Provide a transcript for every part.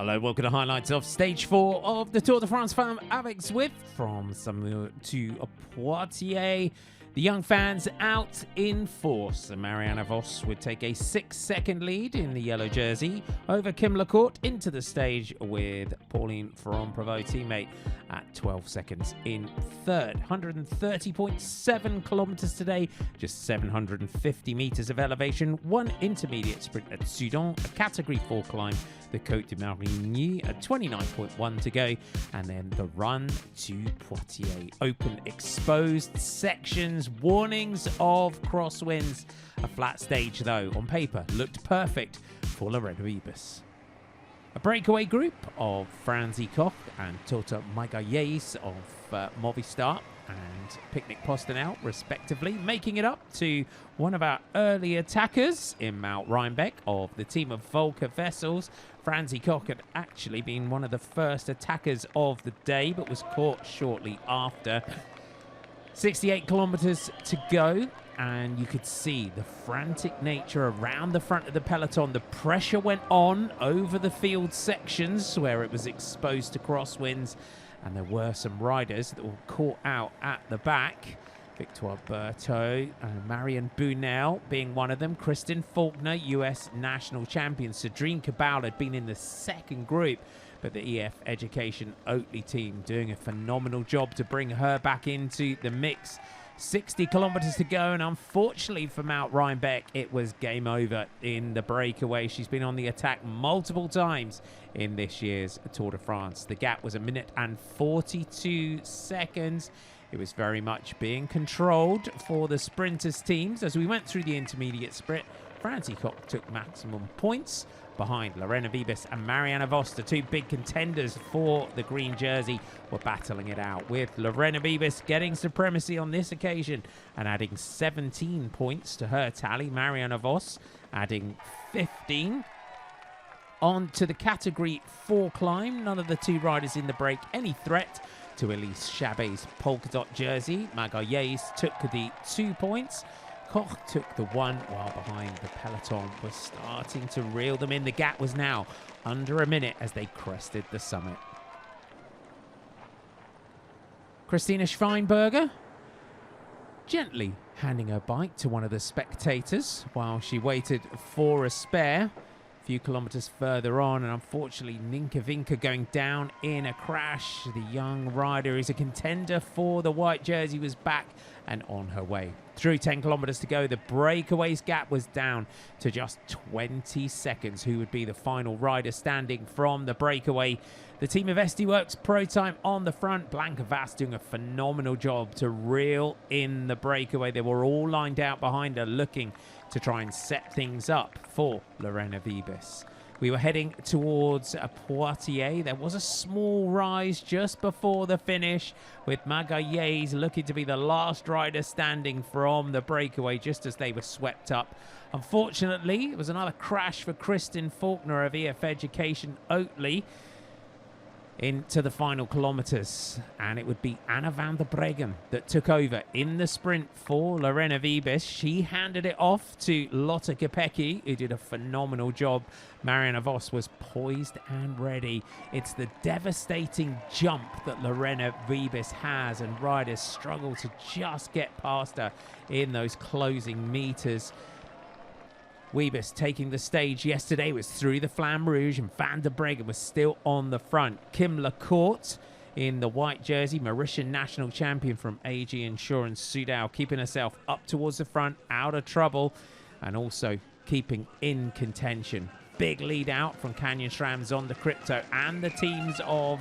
Hello, welcome to highlights of stage 4 of the Tour de France Femmes avec Zwift from Saumur to Poitiers. The young fans out in force. Marianne Vos would take a 6-second lead in the yellow jersey over Kim Lacourt into the stage with Pauline Ferrand-Prévot teammate at 12 seconds in third. 130.7 kilometers today, just 750 meters of elevation, one intermediate sprint at Soudal, a category 4 climb, the Côte de Marigny at 29.1 to go, and then the run to Poitiers. Open exposed sections, warnings of crosswinds. A flat stage though, on paper, looked perfect for Lorena Wiebes. A breakaway group of Franzi Koch and Tota Magalhães of Movistar and Picnic Postenau, respectively, making it up to one of our early attackers in Mount Rheinbeck of the team of Volker Wessels. Franzi Koch had actually been one of the first attackers of the day, but was caught shortly after. 68 kilometers to go, and you could see the frantic nature around the front of the peloton. The pressure went on over the field sections where it was exposed to crosswinds, and there were some riders that were caught out at the back. Victoire Berthaud and Marion Bunel being one of them. Kristen Faulkner, US national champion. Cedrine Cabal had been in the second group, but the EF Education Oatly team doing a phenomenal job to bring her back into the mix. 60 kilometers to go, and unfortunately for Mount Rheinbeck, it was game over in the breakaway. She's been on the attack multiple times in this year's Tour de France. The gap was 1 minute and 42 seconds. It was very much being controlled for the sprinters teams. As we went through the intermediate sprint, Franzi Koch took maximum points behind Lorena Wiebes and Marianne Vos. The two big contenders for the green jersey were battling it out, with Lorena Wiebes getting supremacy on this occasion and adding 17 points to her tally. Marianne Vos adding 15. On to the category 4 climb. None of the two riders in the break any threat to Elise Chabet's polka dot jersey. Magalhães took the 2 points. Koch took the 1, while behind the peloton was starting to reel them in. The gap was now under 1 minute as they crested the summit. Christina Schweinberger gently handing her bike to one of the spectators while she waited for a spare. A few kilometers further on, and unfortunately Ninka Vinka going down in a crash. The young rider is a contender for the white jersey, was back and on her way. Through 10 kilometers to go, the breakaways gap was down to just 20 seconds. Who would be the final rider standing from the breakaway? The team of SD Works Pro Time on the front. Blanca Vass doing a phenomenal job to reel in the breakaway. They were all lined out behind her, looking to try and set things up for Lorena Wiebes. We were heading towards Poitiers. There was a small rise just before the finish, with Magalhães looking to be the last rider standing from the breakaway just as they were swept up. Unfortunately, it was another crash for Kristen Faulkner of EF Education Oatly into the final kilometers, and it would be Anna van der Breggen that took over in the sprint for Lorena Wiebes. She handed it off to Lotte Kopecky, who did a phenomenal job. Marianne Vos was poised and ready. It's the devastating jump that Lorena Wiebes has, and riders struggle to just get past her in those closing meters. Wiebes taking the stage yesterday was through the Flamme Rouge, and Van der Breggen was still on the front. Kim Lacourt in the white jersey, Mauritian national champion from AG Insurance Soudal, keeping herself up towards the front, out of trouble, and also keeping in contention. Big lead out from Canyon SRAM, Zonda Crypto, and the teams of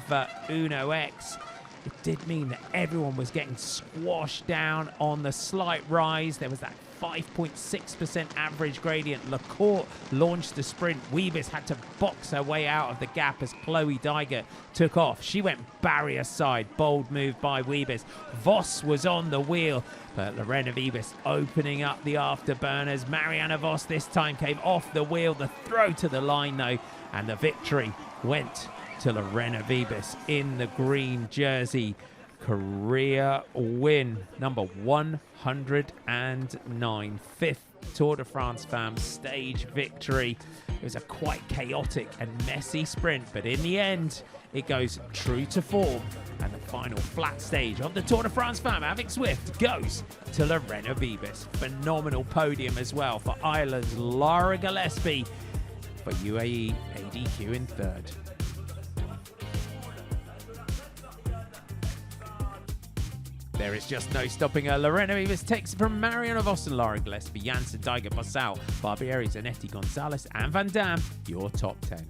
Uno X. It did mean that everyone was getting squashed down on the slight rise. There was that 5.6% average gradient. Lacourt launched the sprint. Wiebes had to box her way out of the gap as Chloe Daiger took off. She went barrier side. Bold move by Wiebes. Vos was on the wheel, but Lorena Wiebes opening up the afterburners. Marianne Vos this time came off the wheel. The throw to the line though, and the victory went to Lorena Wiebes in the green jersey. Career win number 109, 5th Tour de France Femmes stage victory. It was a quite chaotic and messy sprint, but in the end, it goes true to form. And the final flat stage of the Tour de France Femmes, Avec Swift, goes to Lorena Wiebes. Phenomenal podium as well for Ireland's Laura Gillespie, for UAE ADQ in third. There is just no stopping her. Lorena Wiebes takes it from Marianne Vos and Laura Gillespie, Janssen, Diger, Bossau, Barbieri, Zanetti, Gonzalez, and Van Dam, your top 10.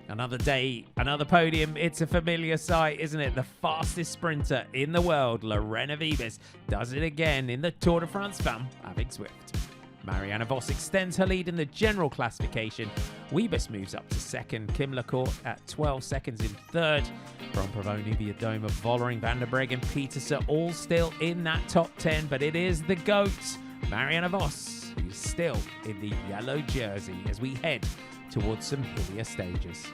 Another day, another podium. It's a familiar sight, isn't it? The fastest sprinter in the world, Lorena Wiebes, does it again in the Tour de France Femmes Avec Swift. Marianne Vos extends her lead in the general classification. Wiebes moves up to second. Kim Lacourt at 12 seconds in third. From Provoni, Viadoma, Vollering, Van der Breggen, Petersen, all still in that top 10. But it is the GOAT, Marianne Vos, who's still in the yellow jersey as we head towards some hillier stages.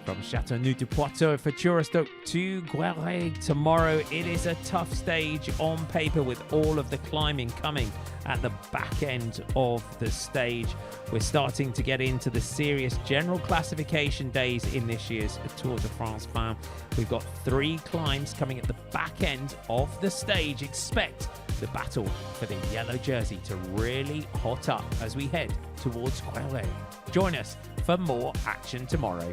From Châteauneuf-du-Poitou for Futurostock to Guéret tomorrow, it is a tough stage on paper with all of the climbing coming at the back end of the stage. We're starting to get into the serious general classification days in this year's Tour de France Femmes. We've got 3 climbs coming at the back end of the stage. Expect the battle for the yellow jersey to really hot up as we head towards Guéret. Join us for more action tomorrow.